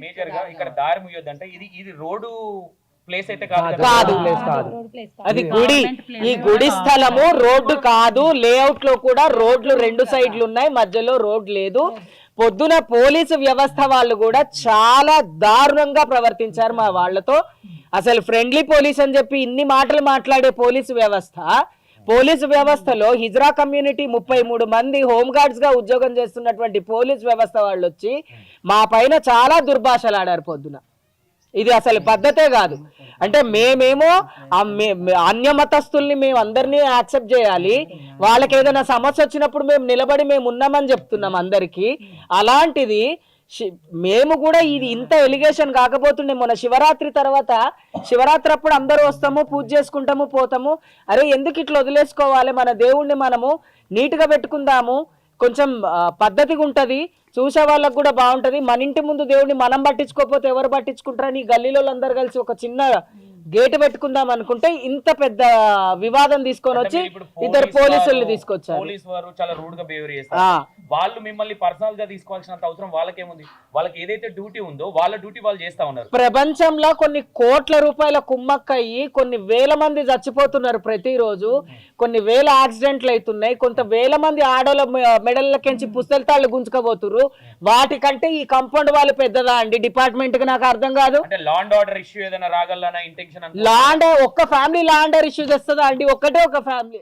Major గా ఇక్కడ దారి ముయ్యొద్దంటే ఇది రోడ్డు ప్లేస్ అయితే కాదు కాదు. అది గుడి. ఈ గుడి స్థలము రోడ్డు కాదు. లేఅవుట్ లో కూడా రోడ్లు 2 సైడ్లు ఉన్నాయి, మధ్యలో రోడ్ లేదు. పొద్దున పోలీసు వ్యవస్థ వాళ్ళు కూడా చాలా దారుణంగా ప్రవర్తించారు మా వాళ్ళతో. అసలు ఫ్రెండ్లీ పోలీస్ అని చెప్పి ఇన్ని మాటలు మాట్లాడే పోలీసు వ్యవస్థలో హిజ్రా కమ్యూనిటీ 33 మంది హోంగార్డ్స్ గా ఉద్యోగం చేస్తున్నటువంటి పోలీసు వ్యవస్థ వాళ్ళు వచ్చి మా పైన చాలా దుర్భాషలాడారు పొద్దున. ఇది అసలు పద్ధతే కాదు. అంటే మేమేమో అన్య మతస్థుల్ని మేము అందరినీ యాక్సెప్ట్ చేయాలి, వాళ్ళకి ఏదైనా సమస్య వచ్చినప్పుడు మేము నిలబడి మేము ఉన్నామని చెప్తున్నాం అందరికీ. అలాంటిది మేము కూడా ఇది ఇంత ఎలిగేషన్ కాకపోతుండే. మొన్న శివరాత్రి తర్వాత, శివరాత్రి అప్పుడు అందరూ వస్తాము, పూజ చేసుకుంటాము, పోతాము. అరే ఎందుకు ఇట్లా వదిలేసుకోవాలి? మన దేవుణ్ణి మనము నీట్గా పెట్టుకుందాము, కొంచెం పద్ధతిగా ఉంటుంది, చూసే వాళ్ళకు కూడా బాగుంటది. మన ఇంటి ముందు దేవుడిని మనం పట్టించుకోకపోతే ఎవరు పట్టించుకుంటారని గల్లీలో అందరు కలిసి ఒక చిన్న గేట్ పెట్టుకుందాం అనుకుంటే ఇంత పెద్ద వివాదం తీసుకొని వచ్చి ఇద్దరు పోలీసుల్ని తీసుకొచ్చారు. పోలీసు వారు చాలా రూడ్ గా బిహేవ్ చేస్తారు. వాళ్ళు మిమ్మల్ని పర్సనల్ గా తీసుకోవాల్సినంత అవసరం వాళ్ళకేముంది? వాళ్ళకి ఏదైతే డ్యూటీ ఉందో వాళ్ళ డ్యూటీ వాళ్ళు చేస్తా ఉన్నారు. ప్రపంచంలో కొన్ని కోట్ల రూపాయల కుమ్మక్కయ్యి కొన్ని వేల మంది చచ్చిపోతున్నారు ప్రతిరోజు, కొన్ని వేల యాక్సిడెంట్లు అవుతున్నాయి, కొంత వేల మంది ఆడోళ్ళ మెడలకించి పుస్తకాలు గుంజుకోబోతున్నారు. వాటికంటే ఈ కాంపౌండ్ వాళ్ళు పెద్దదా అండి డిపార్ట్మెంట్ కి? నాకు అర్థం కాదు. అంటే లా అండ్ ఆర్డర్ ఇష్యూ ఏదైనా రాగలనా ఇంటెన్షన్? ఒక్క family law and order issue చేస్తుందా అండి? ఒక్కటే ఒక ఫ్యామిలీ